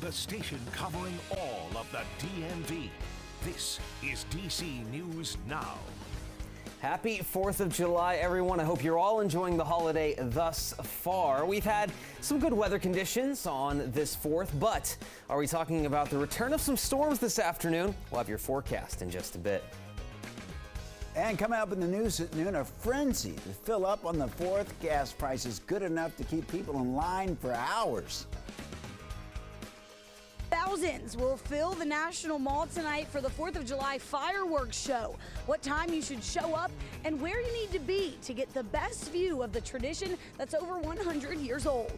the station covering all of the DMV. This is DC News Now. Happy 4th of July, everyone. I hope you're all enjoying the holiday thus far. We've had some good weather conditions on this 4th, but are we talking about the return of some storms this afternoon? We'll have your forecast in just a bit. And coming up in the news at noon, a frenzy to fill up on the 4th. Gas prices good enough to keep people in line for hours. Thousands will fill the National Mall tonight for the 4th of July fireworks show. What time you should show up and where you need to be to get the best view of the tradition that's over 100 years old.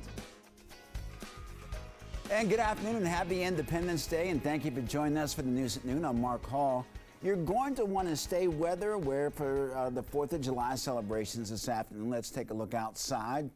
And good afternoon and happy Independence Day, and thank you for joining us for the news at noon. I'm Mark Hall. You're going to want to stay weather aware for the 4th of July celebrations this afternoon. Let's take a look outside.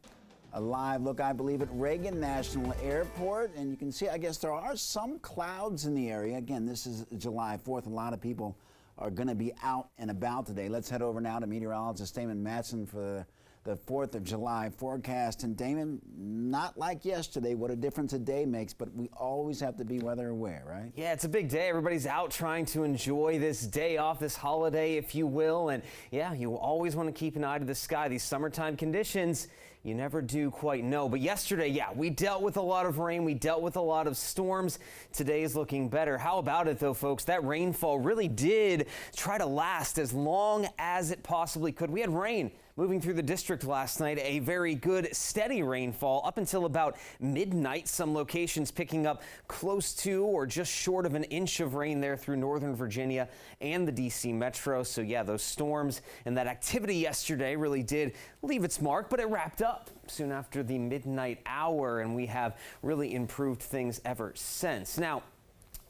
A live look, I believe, at Reagan National Airport. And you can see, I guess, there are some clouds in the area. Again, this is July 4th. A lot of people are going to be out and about today. Let's head over now to meteorologist Damon Matson for the 4th of July forecast. And Damon, not like yesterday, what a difference a day makes, but we always have to be weather aware, right? Yeah, it's a big day. Everybody's out trying to enjoy this day off, this holiday, if you will. And yeah, you always want to keep an eye to the sky. These summertime conditions, you never do quite know. But yesterday, yeah, we dealt with a lot of rain. We dealt with a lot of storms. Today is looking better. How about it, though, folks? That rainfall really did try to last as long as it possibly could. We had rain moving through the district last night, a very good steady rainfall up until about midnight. Some locations picking up close to or just short of an inch of rain there through northern Virginia and the DC metro. So yeah, those storms and that activity yesterday really did leave its mark, but it wrapped up soon after the midnight hour, and we have really improved things ever since. Now,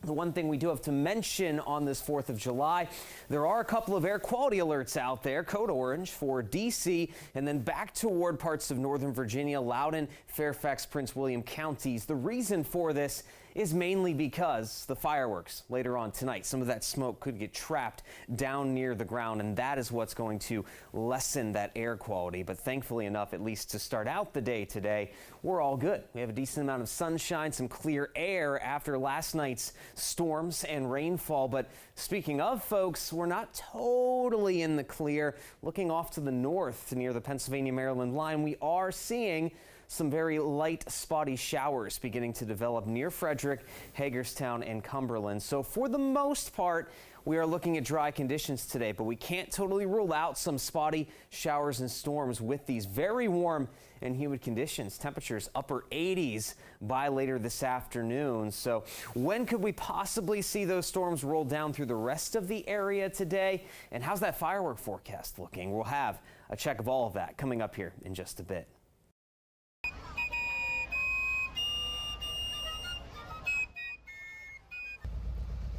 the one thing we do have to mention on this 4th of July, there are a couple of air quality alerts out there. Code orange for D.C. and then back toward parts of northern Virginia, Loudoun, Fairfax, Prince William counties. The reason for this is mainly because the fireworks later on tonight. Some of that smoke could get trapped down near the ground, and that is what's going to lessen that air quality. But thankfully enough, at least to start out the day today, we're all good. We have a decent amount of sunshine, some clear air after last night's storms and rainfall. But speaking of, folks, we're not totally in the clear. Looking off to the north near the Pennsylvania-Maryland line, we are seeing some very light, spotty showers beginning to develop near Frederick, Hagerstown, and Cumberland. So for the most part, we are looking at dry conditions today, but we can't totally rule out some spotty showers and storms with these very warm and humid conditions. Temperatures upper 80s by later this afternoon. So when could we possibly see those storms roll down through the rest of the area today? And how's that firework forecast looking? We'll have a check of all of that coming up here in just a bit.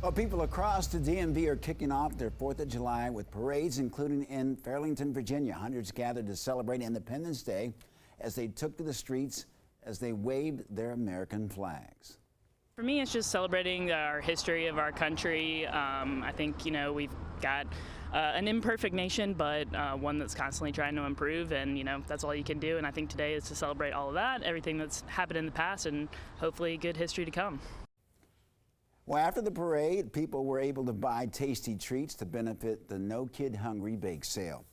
Well, people across the DMV are kicking off their 4th of July with parades, including in Fairleigh, Virginia. Hundreds gathered to celebrate Independence Day as they took to the streets as they waved their American flags. For me, it's just celebrating our history of our country. I think, we've got an imperfect nation, but one that's constantly trying to improve, and, that's all you can do. And I think today is to celebrate all of that, everything that's happened in the past, and hopefully good history to come. Well, after the parade, people were able to buy tasty treats to benefit the No Kid Hungry bake sale.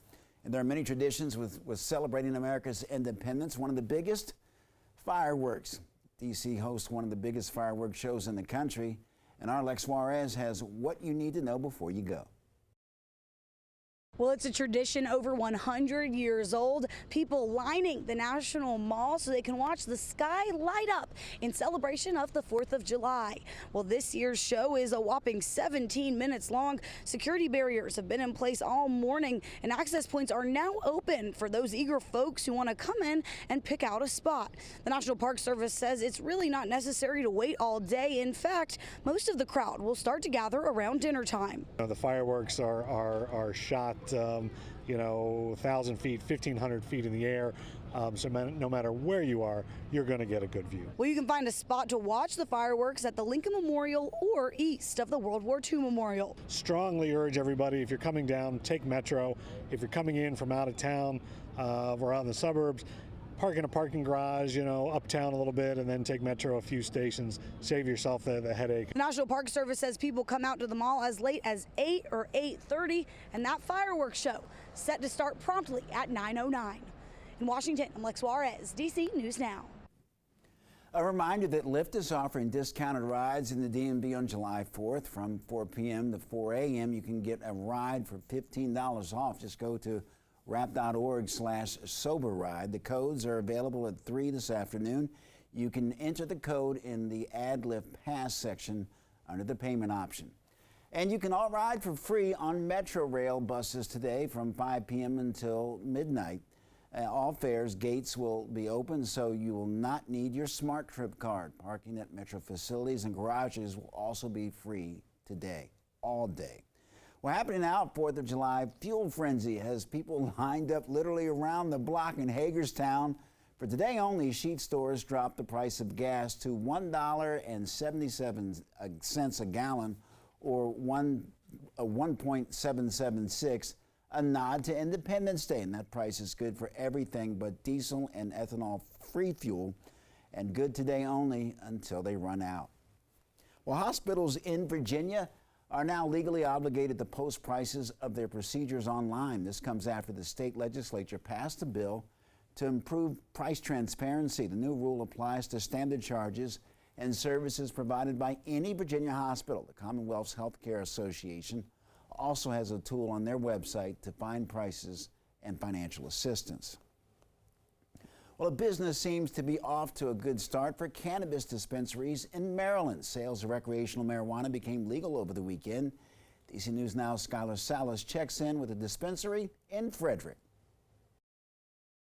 And there are many traditions with celebrating America's independence. One of the biggest, fireworks. D.C. hosts one of the biggest fireworks shows in the country. And our Lex Juarez has what you need to know before you go. Well, it's a tradition over 100 years old. People lining the National Mall so they can watch the sky light up in celebration of the 4th of July. Well, this year's show is a whopping 17 minutes long. Security barriers have been in place all morning, and access points are now open for those eager folks who want to come in and pick out a spot. The National Park Service says it's really not necessary to wait all day. In fact, most of the crowd will start to gather around dinner time. The fireworks are shot 1,000 feet, 1,500 feet in the air. So no matter where you are, you're going to get a good view. Well, you can find a spot to watch the fireworks at the Lincoln Memorial or east of the World War II Memorial. Strongly urge everybody, if you're coming down, take Metro. If you're coming in from out of town or out in the suburbs, park in a parking garage, uptown a little bit, and then take Metro a few stations. Save yourself the headache. The National Park Service says people come out to the mall as late as 8 or 8:30, and that fireworks show set to start promptly at 9:09. In Washington, I'm Lex Juarez, DC News Now. A reminder that Lyft is offering discounted rides in the DMV on July 4th from 4 p.m. to 4 a.m. You can get a ride for $15 off. Just go to wrap.org/sober-ride. The codes are available at 3 this afternoon. You can enter the code in the Add Lyft Pass section under the payment option. And you can all ride for free on Metro Rail buses today from 5 p.m. until midnight. All fares gates will be open, so you will not need your Smart Trip card. Parking at Metro facilities and garages will also be free today, all day. Well, happening now at 4th of July, fuel frenzy has people lined up literally around the block in Hagerstown. For today only, Sheet stores dropped the price of gas to $1.77 a gallon, or 1.776. A nod to Independence Day, and that price is good for everything but diesel and ethanol-free fuel, and good today only until they run out. Well, hospitals in Virginia are now legally obligated to post prices of their procedures online. This comes after the state legislature passed a bill to improve price transparency. The new rule applies to standard charges and services provided by any Virginia hospital. The Commonwealth's Healthcare Association also has a tool on their website to find prices and financial assistance. Well, a business seems to be off to a good start for cannabis dispensaries in Maryland. Sales of recreational marijuana became legal over the weekend. DC News Now's Skylar Salas checks in with a dispensary in Frederick.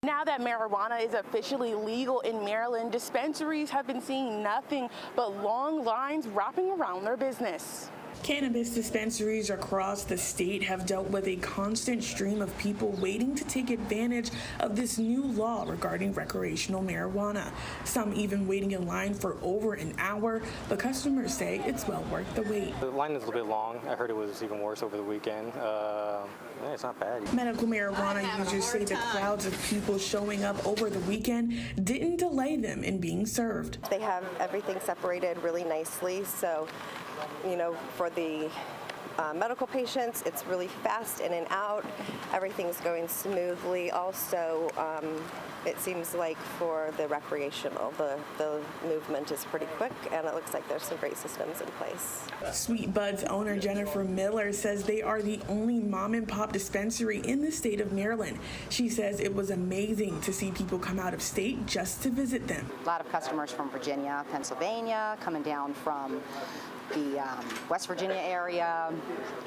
Now that marijuana is officially legal in Maryland, dispensaries have been seeing nothing but long lines wrapping around their business. Cannabis dispensaries across the state have dealt with a constant stream of people waiting to take advantage of this new law regarding recreational marijuana. Some even waiting in line for over an hour, but customers say it's well worth the wait. The line is a little bit long. I heard it was even worse over the weekend. Yeah, it's not bad. Medical marijuana users say the crowds of people showing up over the weekend didn't delay them in being served. They have everything separated really nicely, so for the medical patients, it's really fast in and out. Everything's going smoothly. Also, it seems like for the recreational, the movement is pretty quick, and it looks like there's some great systems in place. Sweet Bud's owner Jennifer Miller says they are the only mom and pop dispensary in the state of Maryland. She says it was amazing to see people come out of state just to visit them. A lot of customers from Virginia, Pennsylvania, coming down from the West Virginia area,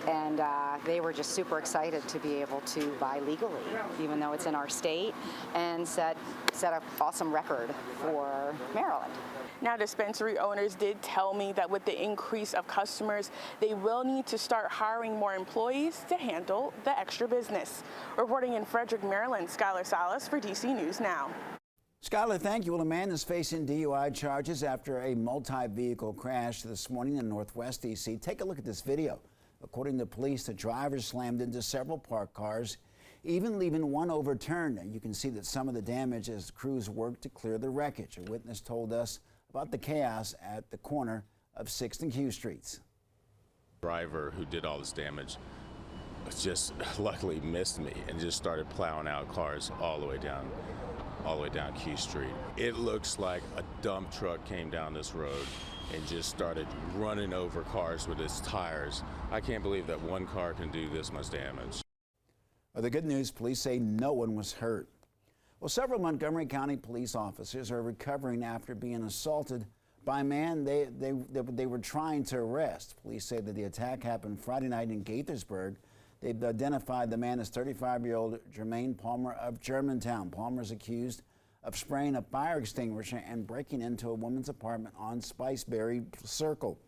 and they were just super excited to be able to buy legally, even though it's in our state, and set an awesome record for Maryland. Now, dispensary owners did tell me that with the increase of customers, they will need to start hiring more employees to handle the extra business. Reporting in Frederick, Maryland, Skylar Salas for DC News Now. Skylar, thank you. Well, a man is facing DUI charges after a multi-vehicle crash this morning in Northwest D.C. Take a look at this video. According to police, the driver slammed into several parked cars, even leaving one overturned. And you can see that some of the damage as crews worked to clear the wreckage. A witness told us about the chaos at the corner of 6th and Q Streets. The driver who did all this damage just luckily missed me and just started plowing out cars all the way down Q Street. It looks like a dump truck came down this road and just started running over cars with its tires. I can't believe that one car can do this much damage. Well, the good news, police say no one was hurt. Well, several Montgomery County police officers are recovering after being assaulted by a man they were trying to arrest. Police say that the attack happened Friday night in Gaithersburg. They've identified the man as 35-year-old Jermaine Palmer of Germantown. Palmer is accused of spraying a fire extinguisher and breaking into a woman's apartment on Spiceberry Circle.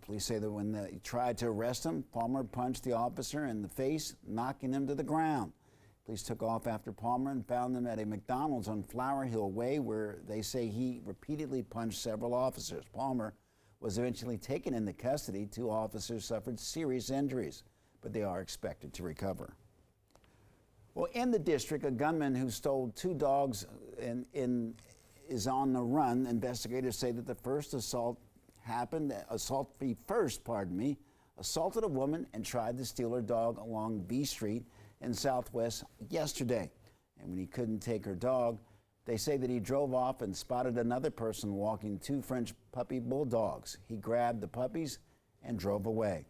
Police say that when they tried to arrest him, Palmer punched the officer in the face, knocking him to the ground. Police took off after Palmer and found him at a McDonald's on Flower Hill Way, where they say he repeatedly punched several officers. Palmer was eventually taken into custody. 2 officers suffered serious injuries, but they are expected to recover. Well, in the district, a gunman who stole 2 dogs is on the run. Investigators say that the first assault assaulted a woman and tried to steal her dog along B Street in Southwest yesterday. And when he couldn't take her dog, they say that he drove off and spotted another person walking 2 French puppy bulldogs. He grabbed the puppies and drove away.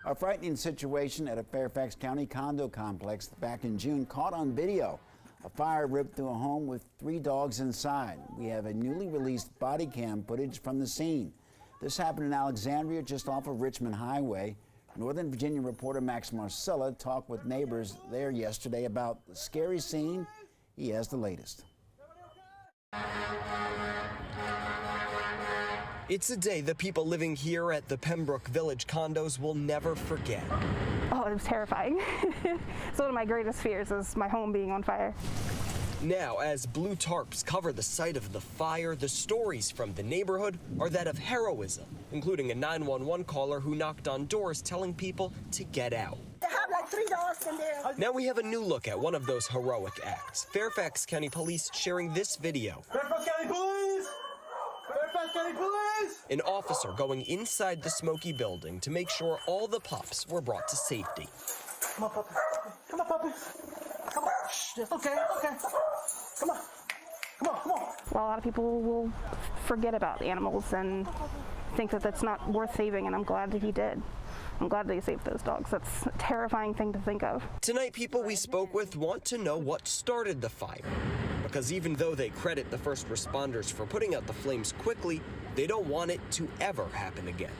A frightening situation at a Fairfax County condo complex back in June caught on video. A fire ripped through a home with 3 dogs inside. We have a newly released body cam footage from the scene. This happened in Alexandria, just off of Richmond Highway. Northern Virginia reporter Max Marcella talked with neighbors there yesterday about the scary scene. He has the latest. It's a day the people living here at the Pembroke Village condos will never forget. Oh, it was terrifying. It's one of my greatest fears is my home being on fire. Now, as blue tarps cover the site of the fire, the stories from the neighborhood are that of heroism, including a 911 caller who knocked on doors telling people to get out. They have like 3 dogs in there. Now we have a new look at one of those heroic acts. Fairfax County Police sharing this video. Fairfax County Police! Fairfax County Police! An officer going inside the smoky building to make sure all the pups were brought to safety. Come on, puppy. Come on, puppy. Come on. Shh, okay, okay. Come on. Come on, come on. Well, a lot of people will forget about animals and think that that's not worth saving, and I'm glad that he did. I'm glad they saved those dogs. That's a terrifying thing to think of. Tonight, people we spoke with want to know what started the fire. Because even though they credit the first responders for putting out the flames quickly, they don't want it to ever happen again.